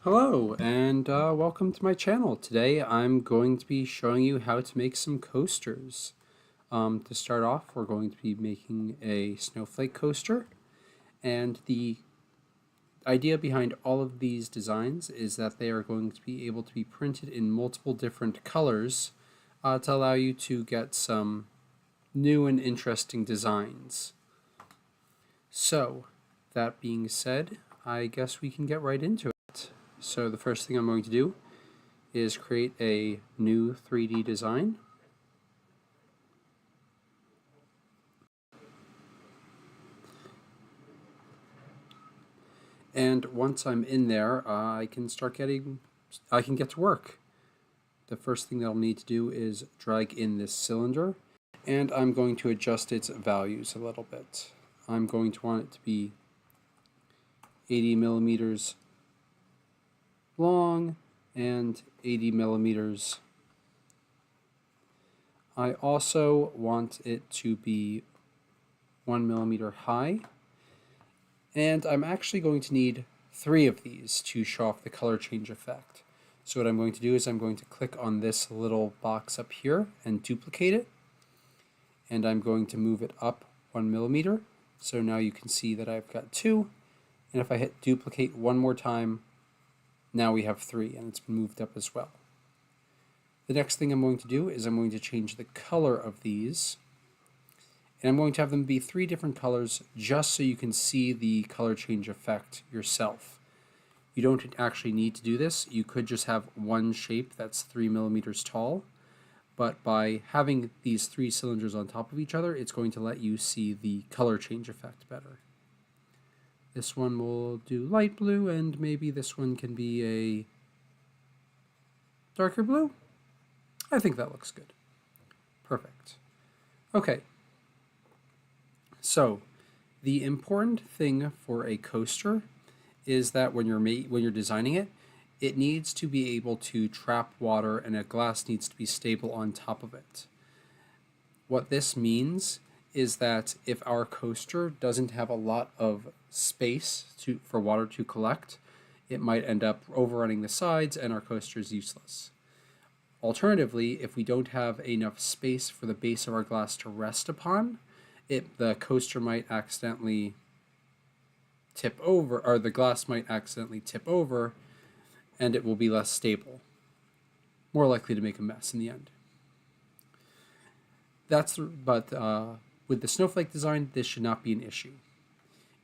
Hello and welcome to my channel. Today I'm going to be showing you how to make some coasters. To start off, we're going to be making a snowflake coaster, and the idea behind all of these designs is that they are going to be able to be printed in multiple different colors to allow you to get some new and interesting designs. So, that being said, I guess we can get right into it. So the first thing I'm going to do is create a new 3D design. And once I'm in there, I can get to work. The first thing that I'll need to do is drag in this cylinder, and I'm going to adjust its values a little bit. I'm going to want it to be 80 millimeters long and 80 millimeters. I also want it to be 1 millimeter high, and I'm actually going to need 3 of these to show off the color change effect. So what I'm going to do is I'm going to click on this little box up here and duplicate it, and I'm going to move it up 1 millimeter. So now you can see that I've got 2, and if I hit duplicate one more time, now we have 3, and it's been moved up as well. The next thing I'm going to do is I'm going to change the color of these, and I'm going to have them be 3 different colors just so you can see the color change effect yourself. You don't actually need to do this. You could just have one shape that's 3 millimeters tall, but by having these 3 cylinders on top of each other, it's going to let you see the color change effect better. This one will do light blue, and maybe this one can be a darker blue. I think that looks good. Perfect. Okay. So, the important thing for a coaster is that when you're designing it, it needs to be able to trap water, and a glass needs to be stable on top of it. What this means is that if our coaster doesn't have a lot of space for water to collect, it might end up overrunning the sides and our coaster is useless. Alternatively, if we don't have enough space for the base of our glass to rest upon, the coaster might accidentally tip over, or the glass might accidentally tip over, and it will be less stable. More likely to make a mess in the end. With the snowflake design, this should not be an issue.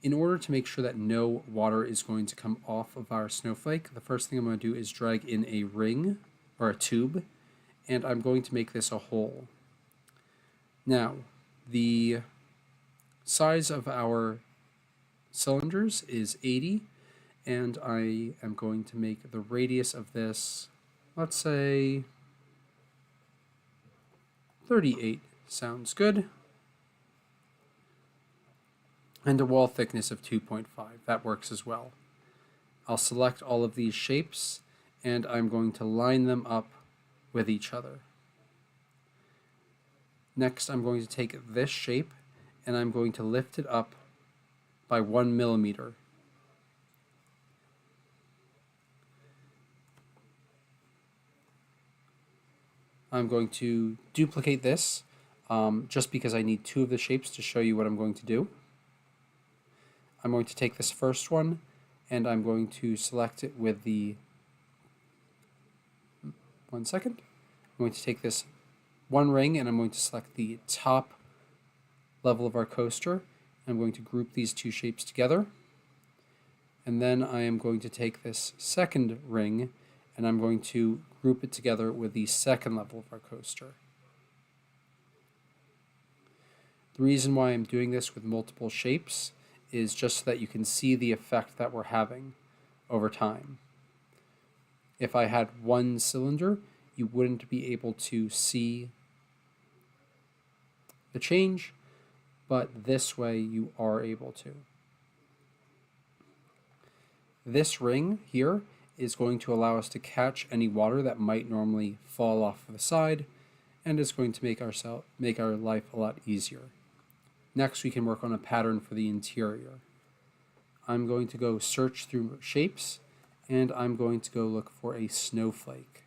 In order to make sure that no water is going to come off of our snowflake, the first thing I'm going to do is drag in a ring or a tube, and I'm going to make this a hole. Now, the size of our cylinders is 80, and I am going to make the radius of this, let's say 38 sounds good, and a wall thickness of 2.5. That works as well. I'll select all of these shapes, and I'm going to line them up with each other. Next, I'm going to take this shape, and I'm going to lift it up by 1 millimeter. I'm going to duplicate this just because I need 2 of the shapes to show you what I'm going to do. I'm going to take this first one, and I'm going to select it with the, 1 second, I'm going to take this one ring, and I'm going to select the top level of our coaster. I'm going to group these 2 shapes together, and then I am going to take this second ring, and I'm going to group it together with the second level of our coaster. The reason why I'm doing this with multiple shapes is just so that you can see the effect that we're having over time. If I had one cylinder, you wouldn't be able to see the change, but this way you are able to. This ring here is going to allow us to catch any water that might normally fall off the side, and is going to make our life a lot easier. Next, we can work on a pattern for the interior. I'm going to go search through shapes, and I'm going to go look for a snowflake.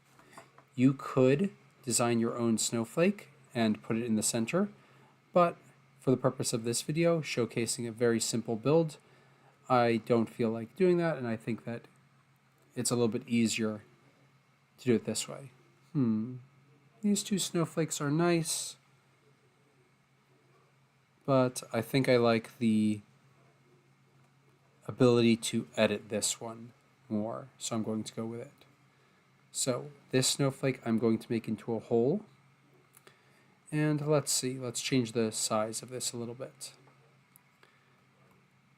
You could design your own snowflake and put it in the center, but for the purpose of this video, showcasing a very simple build, I don't feel like doing that, and I think that it's a little bit easier to do it this way. These two snowflakes are nice, but I think I like the ability to edit this one more, so I'm going to go with it. So this snowflake I'm going to make into a hole, and let's see, let's change the size of this a little bit.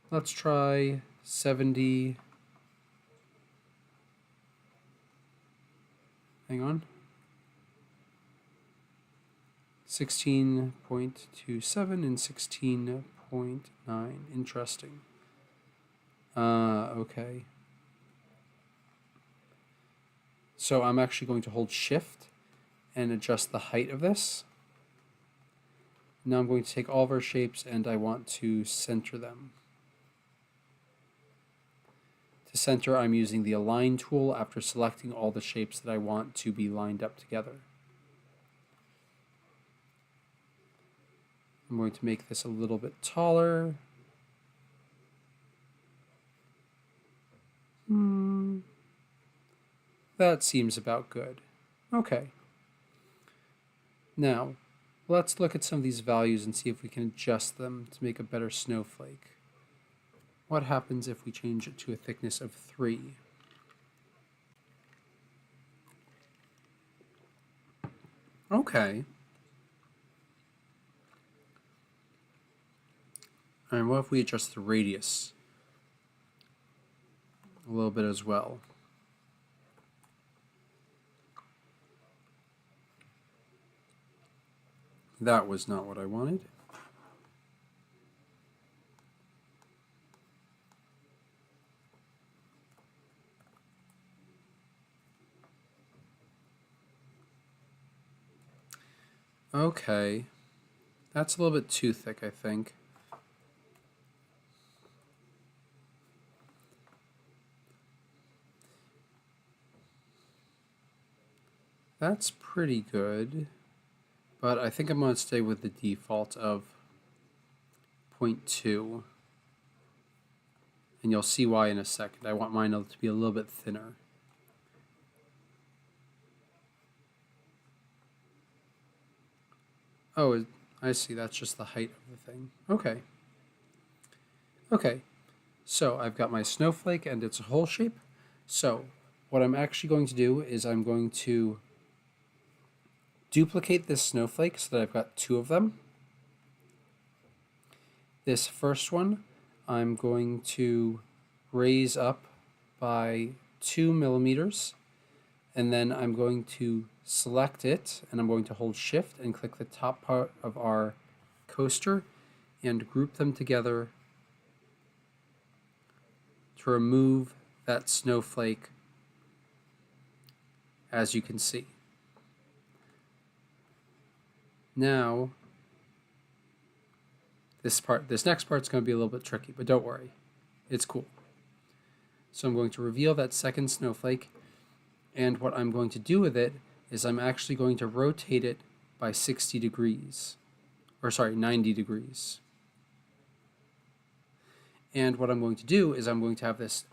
Let's try 70, hang on, 16.27 and 16.9, interesting. Okay. So I'm actually going to hold shift and adjust the height of this. Now I'm going to take all of our shapes and I want to center them. To center, I'm using the align tool after selecting all the shapes that I want to be lined up together. I'm going to make this a little bit taller. That seems about good. Okay. Now, let's look at some of these values and see if we can adjust them to make a better snowflake. What happens if we change it to a thickness of 3? Okay. And what if we adjust the radius a little bit as well? That was not what I wanted. Okay. That's a little bit too thick, I think. That's pretty good. But I think I'm going to stay with the default of 0.2. And you'll see why in a second. I want mine to be a little bit thinner. Oh, I see. That's just the height of the thing. Okay. Okay. So I've got my snowflake and it's a hole shape. So what I'm actually going to do is I'm going to duplicate this snowflake so that I've got 2 of them. This first one I'm going to raise up by 2 millimeters, and then I'm going to select it and I'm going to hold shift and click the top part of our coaster and group them together to remove that snowflake, as you can see. Now, this next part's going to be a little bit tricky, but don't worry, it's cool. So I'm going to reveal that second snowflake, and what I'm going to do with it is I'm actually going to rotate it by 60 degrees, or sorry, 90 degrees. And what I'm going to do is I'm going to have this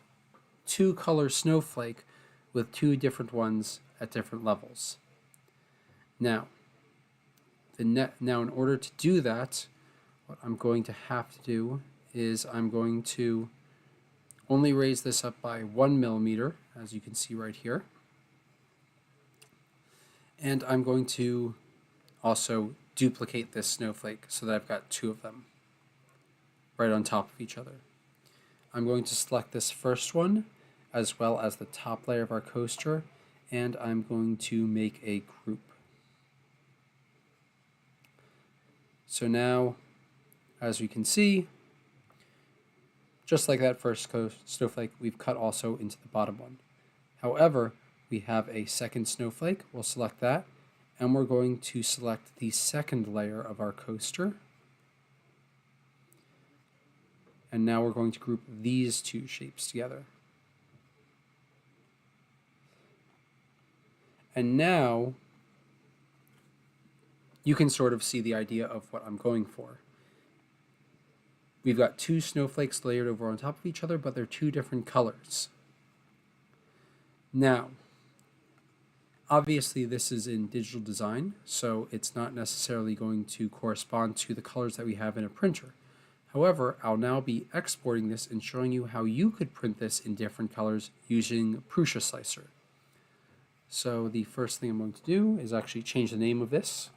2-color snowflake with 2 different ones at different levels. Now, in order to do that, what I'm going to have to do is I'm going to only raise this up by 1 millimeter, as you can see right here. And I'm going to also duplicate this snowflake so that I've got 2 of them right on top of each other. I'm going to select this first one as well as the top layer of our coaster, and I'm going to make a group. So now, as we can see, just like that first snowflake, we've cut also into the bottom one. However, we have a second snowflake. We'll select that, and we're going to select the second layer of our coaster. And now we're going to group these 2 shapes together. And now you can sort of see the idea of what I'm going for. We've got two snowflakes layered over on top of each other, but they're two different colors. Now, obviously this is in digital design, so it's not necessarily going to correspond to the colors that we have in a printer. However, I'll now be exporting this and showing you how you could print this in different colors using Prusa Slicer. So the first thing I'm going to do is actually change the name of this.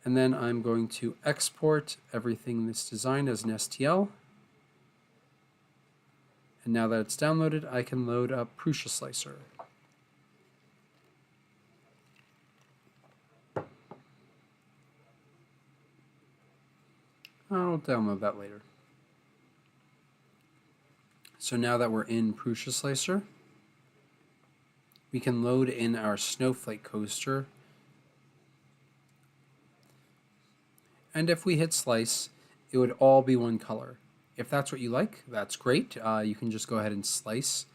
And then I'm going to export everything in this design as an STL. And now that it's downloaded, I can load up Prusa Slicer. I'll download that later. So now that we're in Prusa Slicer, we can load in our snowflake coaster. And if we hit slice, it would all be one color. If that's what you like, that's great. You can just go ahead and slice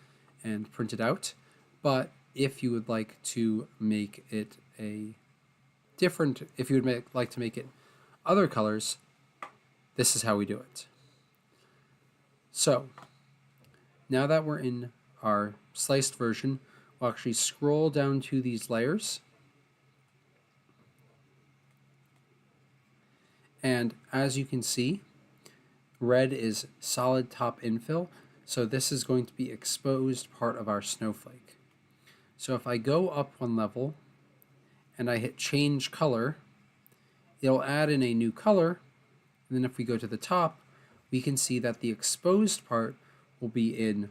and print it out. But if you would like to make it if you would like to make it other colors, this is how we do it. So now that we're in our sliced version, we'll actually scroll down to these layers. And as you can see, red is solid top infill, so this is going to be exposed part of our snowflake. So if I go up one level and I hit change color, it'll add in a new color, and then if we go to the top, we can see that the exposed part will be in,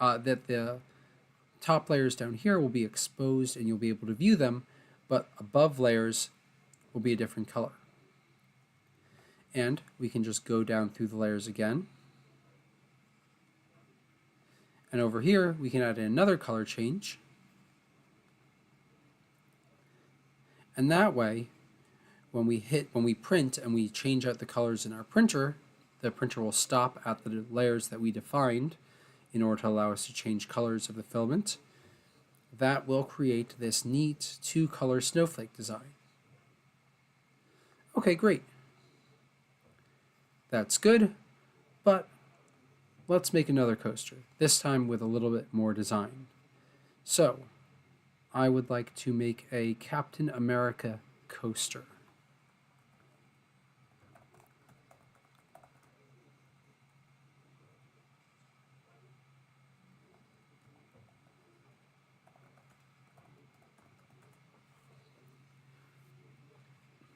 that the top layers down here will be exposed and you'll be able to view them, but above layers will be a different color. And we can just go down through the layers again. And over here, we can add in another color change. And that way, when we print and we change out the colors in our printer, the printer will stop at the layers that we defined in order to allow us to change colors of the filament. That will create this neat two-color snowflake design. Okay, great. That's good, but let's make another coaster, this time with a little bit more design. So, I would like to make a Captain America coaster.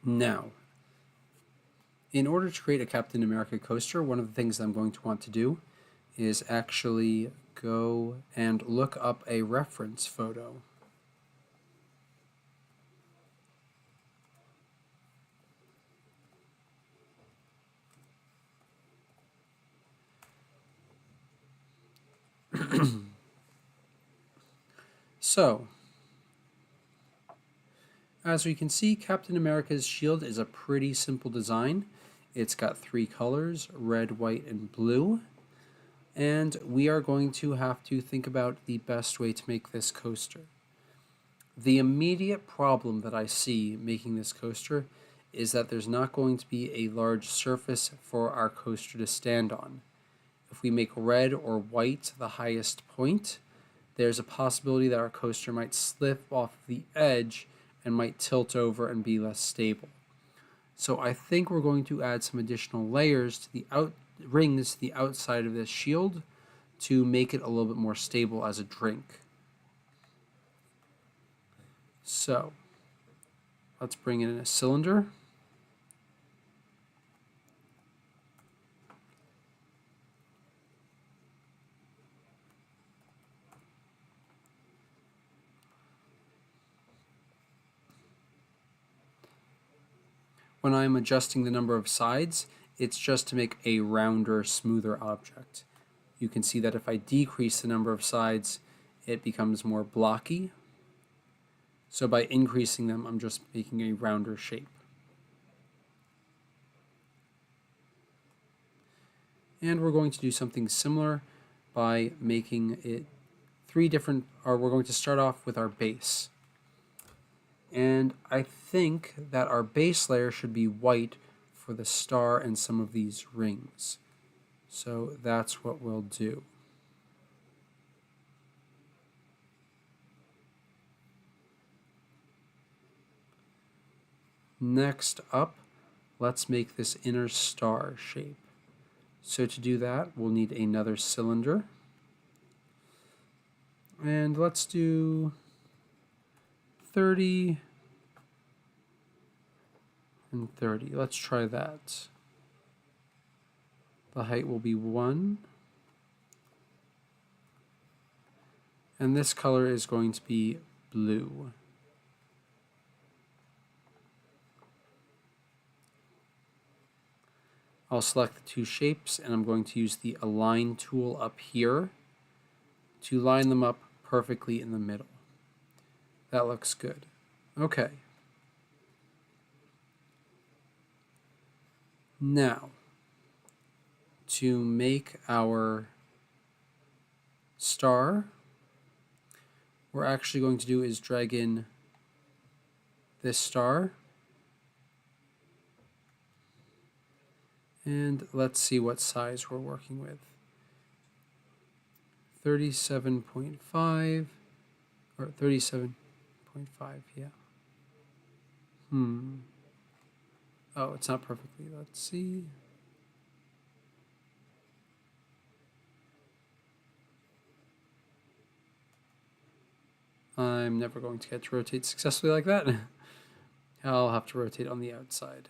Now, in order to create a Captain America coaster, one of the things I'm going to want to do is actually go and look up a reference photo. So, as we can see, Captain America's shield is a pretty simple design. It's got three colors, red, white, and blue. And we are going to have to think about the best way to make this coaster. The immediate problem that I see making this coaster is that there's not going to be a large surface for our coaster to stand on. If we make red or white the highest point, there's a possibility that our coaster might slip off the edge and might tilt over and be less stable. So I think we're going to add some additional layers to the rings to the outside of this shield to make it a little bit more stable as a drink. So let's bring in a cylinder. When I'm adjusting the number of sides, it's just to make a rounder, smoother object. You can see that if I decrease the number of sides, it becomes more blocky. So by increasing them, I'm just making a rounder shape. And we're going to do something similar by making it we're going to start off with our base. And I think that our base layer should be white for the star and some of these rings. So that's what we'll do. Next up, let's make this inner star shape. So to do that, we'll need another cylinder. And let's do 30 and 30. Let's try that. The height will be 1. And this color is going to be blue. I'll select the two shapes, and I'm going to use the Align tool up here to line them up perfectly in the middle. That looks good. Okay. Now, to make our star, what we're actually going to do is drag in this star. And let's see what size we're working with. 37.5 or 37.5, yeah. Oh, it's not perfectly. Let's see. I'm never going to get to rotate successfully like that. I'll have to rotate on the outside.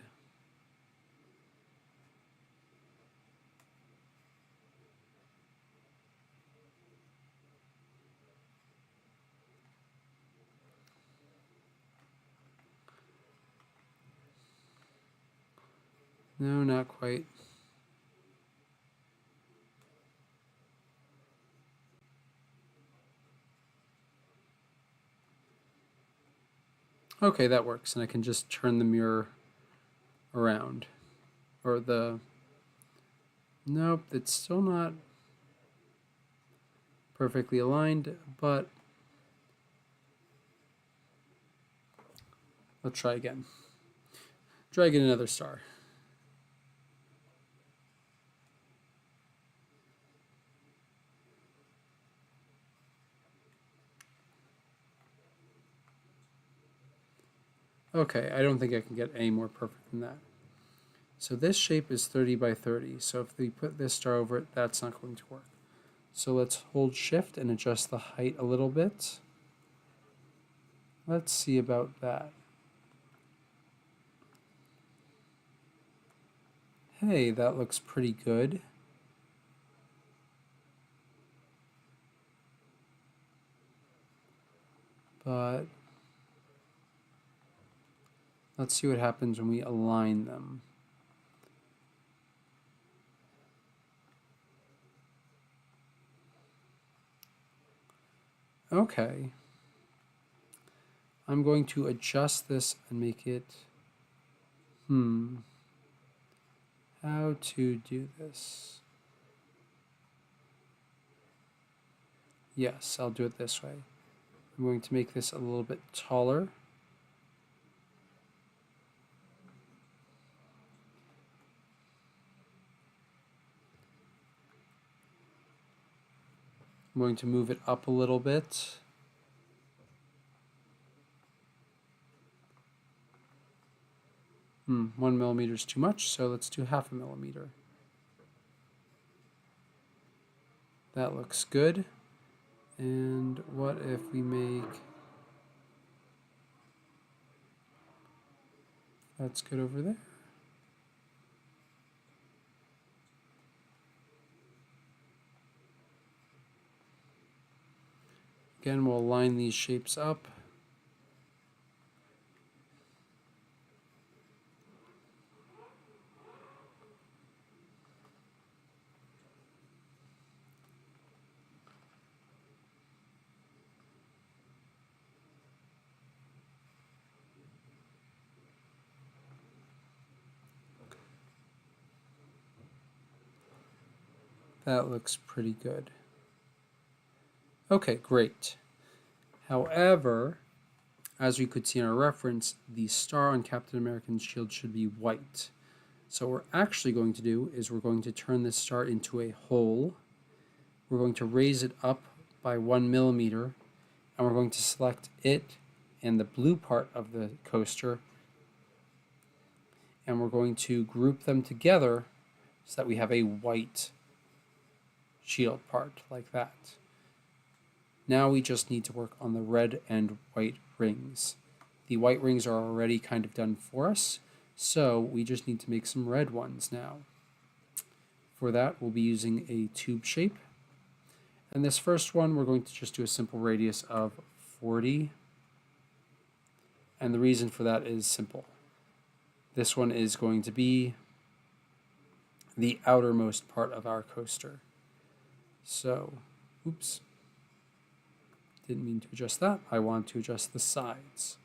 No, not quite. Okay, that works, and I can just turn the mirror around. Or the... Nope, it's still not perfectly aligned, but let's try again. Drag in another star. Okay, I don't think I can get any more perfect than that. So this shape is 30 by 30, so if we put this star over it, that's not going to work. So let's hold shift and adjust the height a little bit. Let's see about that. Hey, that looks pretty good. But let's see what happens when we align them. Okay. I'm going to adjust this and make it... How to do this? Yes, I'll do it this way. I'm going to make this a little bit taller. I'm going to move it up a little bit. Hmm, 1 millimeter is too much, so let's do 0.5 millimeter. That looks good. And what if we make... That's good over there. Again, we'll line these shapes up. That looks pretty good. Okay, great. However, as we could see in our reference, the star on Captain America's shield should be white. So what we're actually going to do is we're going to turn this star into a hole. We're going to raise it up by 1 millimeter, and we're going to select it and the blue part of the coaster, and we're going to group them together so that we have a white shield part like that. Now we just need to work on the red and white rings. The white rings are already kind of done for us, so we just need to make some red ones now. For that, we'll be using a tube shape. And this first one, we're going to just do a simple radius of 40. And the reason for that is simple. This one is going to be the outermost part of our coaster. So, oops. Didn't mean to adjust that. I want to adjust the sides.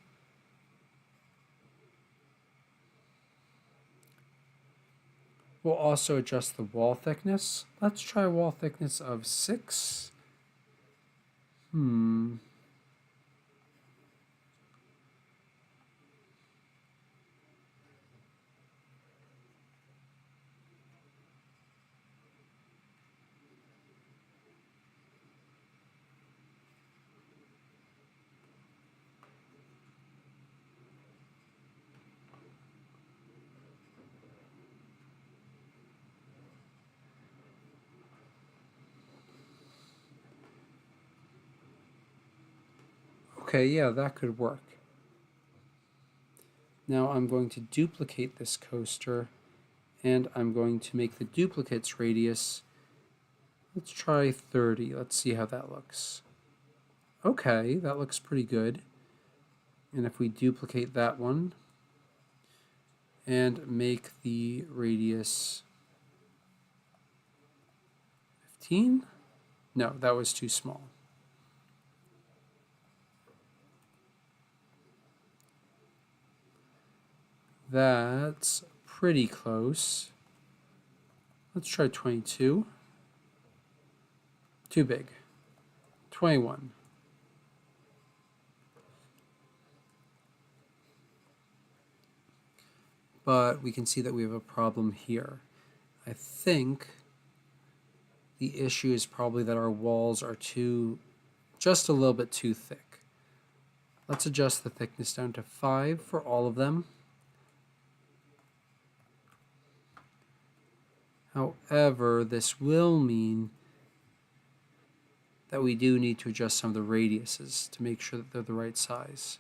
We'll also adjust the wall thickness. Let's try a wall thickness of 6. Okay, yeah, that could work. Now I'm going to duplicate this coaster, and I'm going to make the duplicate's radius, let's try 30. Let's see how that looks. Okay, that looks pretty good. And if we duplicate that one and make the radius 15, no, that was too small. That's pretty close. Let's try 22. Too big. 21. But we can see that we have a problem here. I think the issue is probably that our walls are just a little bit too thick. Let's adjust the thickness down to 5 for all of them. However, this will mean that we do need to adjust some of the radiuses to make sure that they're the right size.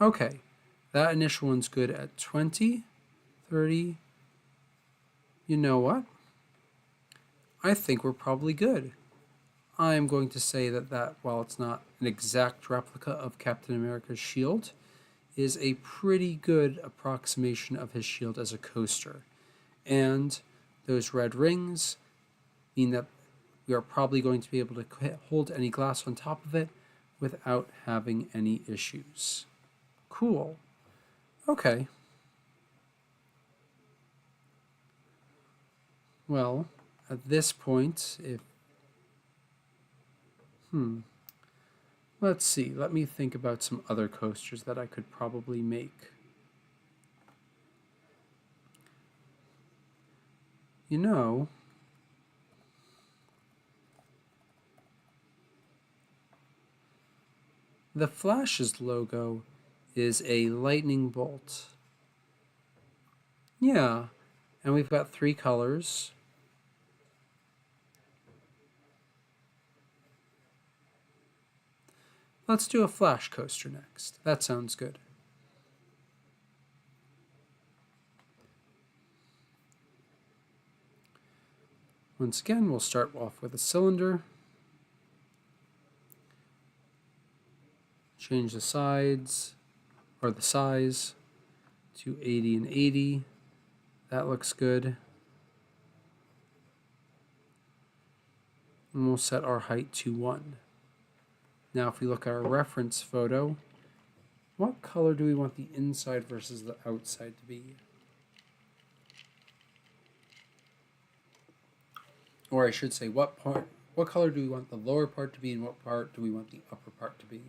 Okay, that initial one's good at 20, 30. You know what? I think we're probably good. I'm going to say that while it's not an exact replica of Captain America's shield, is a pretty good approximation of his shield as a coaster. And those red rings mean that we are probably going to be able to hold any glass on top of it without having any issues. Cool. Okay. Well, at this point, let's see. Let me think about some other coasters that I could probably make. You know, the Flash's logo is a lightning bolt. Yeah, and we've got 3 colors. Let's do a Flash coaster next. That sounds good. Once again, we'll start off with a cylinder. Change the sides, or the size, to 80 and 80. That looks good. And we'll set our height to 1. Now if we look at our reference photo, what color do we want the inside versus the outside to be? Or I should say, what color do we want the lower part to be, and what part do we want the upper part to be?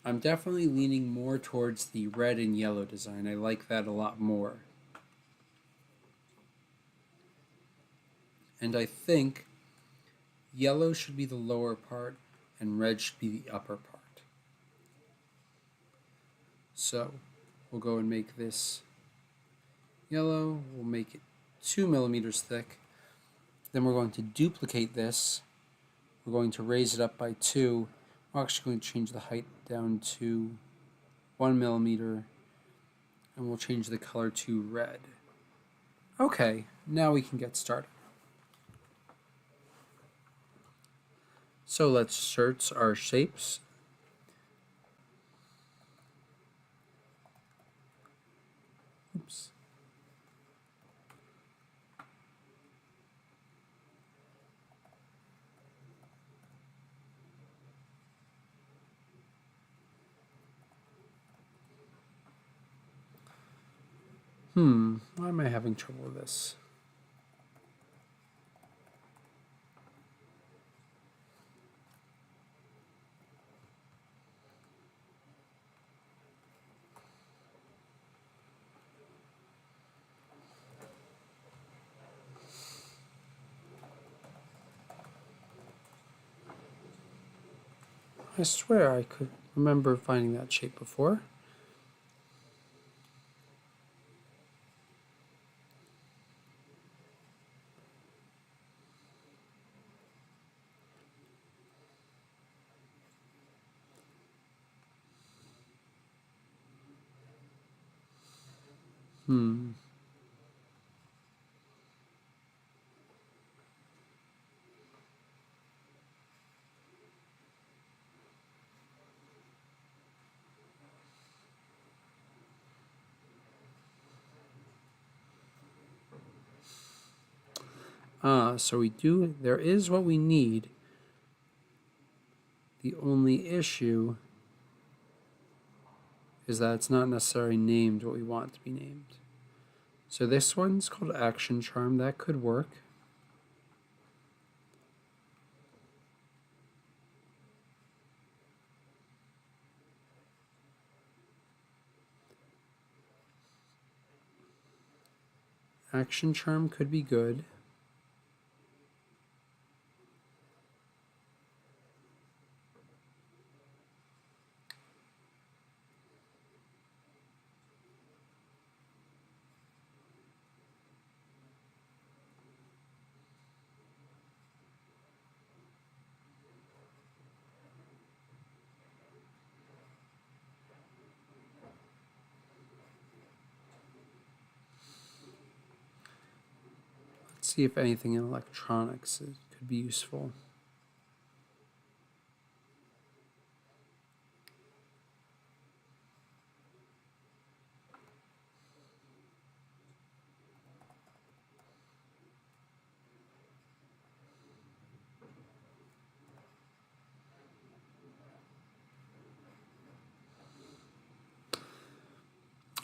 I'm definitely leaning more towards the red and yellow design. I like that a lot more. And I think yellow should be the lower part and red should be the upper part. So we'll go and make this yellow. We'll make it 2 millimeters thick. Then we're going to duplicate this. We're going to raise it up by 2. We're actually going to change the height down to 1 millimeter, and we'll change the color to red. Okay, now we can get started. So let's search our shapes. Oops. Why am I having trouble with this? I swear I could remember finding that shape before. So there is what we need. The only issue is that it's not necessarily named what we want it to be named. So this one's called Action Charm. That could work. Action Charm could be good. Let's see if anything in electronics could be useful.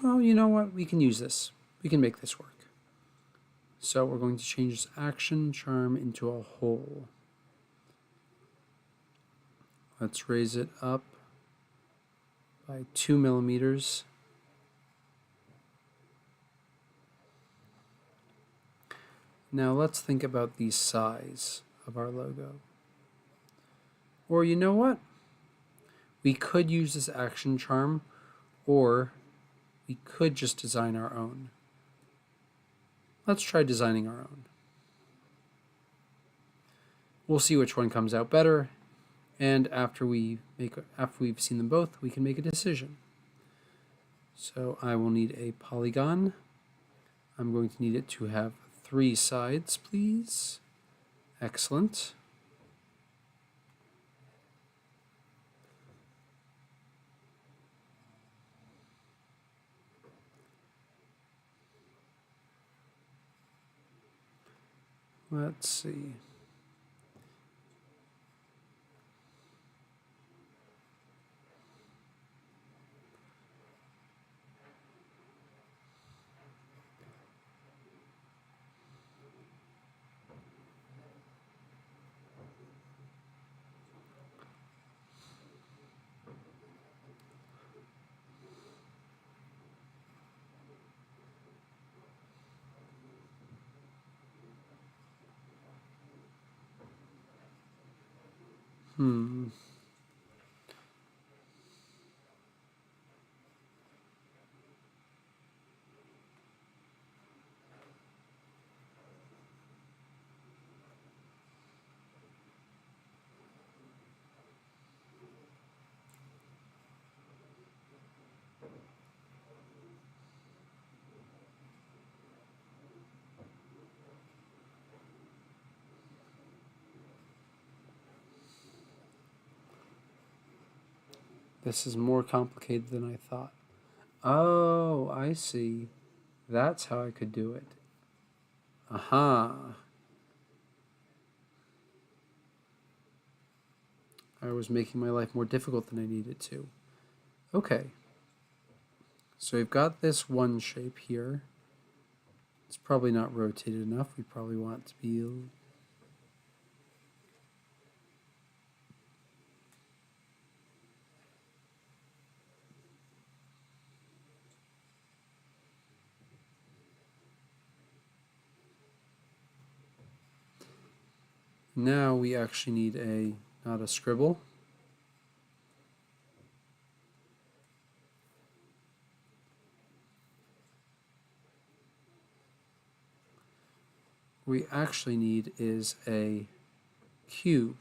Oh, you know what? We can use this. We can make this work. So we're going to change this Action Charm into a hole. Let's raise it up by 2 millimeters. Now let's think about the size of our logo. Or you know what? We could use this Action Charm, or we could just design our own. Let's try designing our own. We'll see which one comes out better, and after we've seen them both, we can make a decision. So I will need a polygon. I'm going to need it to have 3 sides, please. Excellent. Let's see. Hmm. This is more complicated than I thought. Oh, I see. That's how I could do it. Aha. I was making my life more difficult than I needed to. Okay. So we've got this one shape here. It's probably not rotated enough. We probably want it to be... Now we actually need not a scribble. What we actually need is a cube.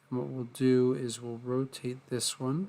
And what we'll do is we'll rotate this one.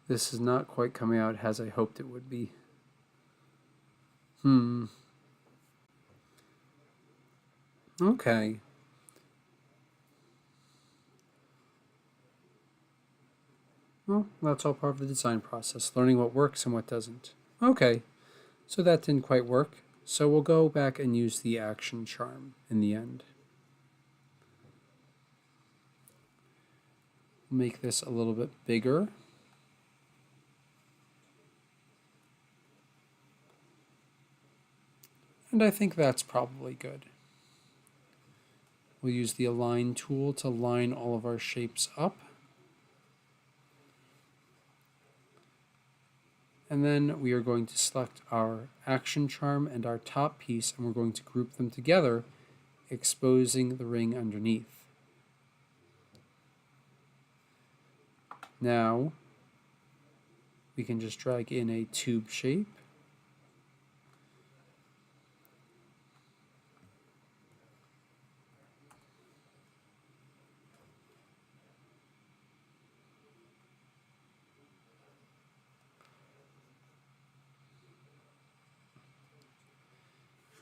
This is not quite coming out as I hoped it would be. Okay. Well, that's all part of the design process, learning what works and what doesn't. Okay, so that didn't quite work. So we'll go back and use the action charm in the end. Make this a little bit bigger. And I think that's probably good. We'll use the align tool to line all of our shapes up. And then we are going to select our action charm and our top piece, and we're going to group them together, exposing the ring underneath. Now, we can just drag in a tube shape.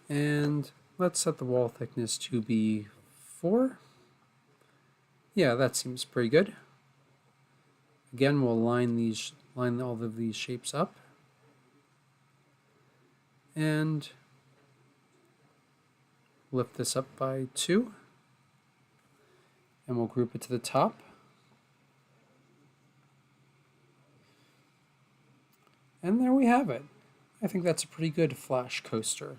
And let's set the wall thickness to be 4. Yeah, that seems pretty good. Again, we'll line all of these shapes up. And lift this up by 2. And we'll group it to the top. And there we have it. I think that's a pretty good flash coaster.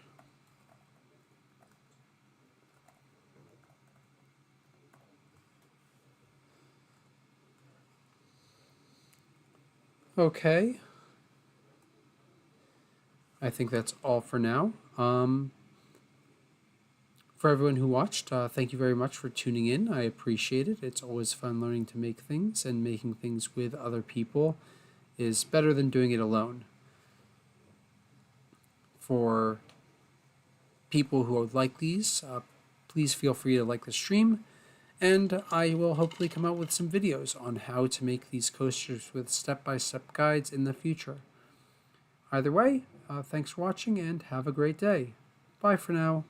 Okay. I think that's all for now. For everyone who watched, thank you very much for tuning in. I appreciate it. It's always fun learning to make things, and making things with other people is better than doing it alone. For people who would like these, please feel free to like the stream, and I will hopefully come out with some videos on how to make these coasters with step-by-step guides in the future. Either way, thanks for watching and have a great day. Bye for now.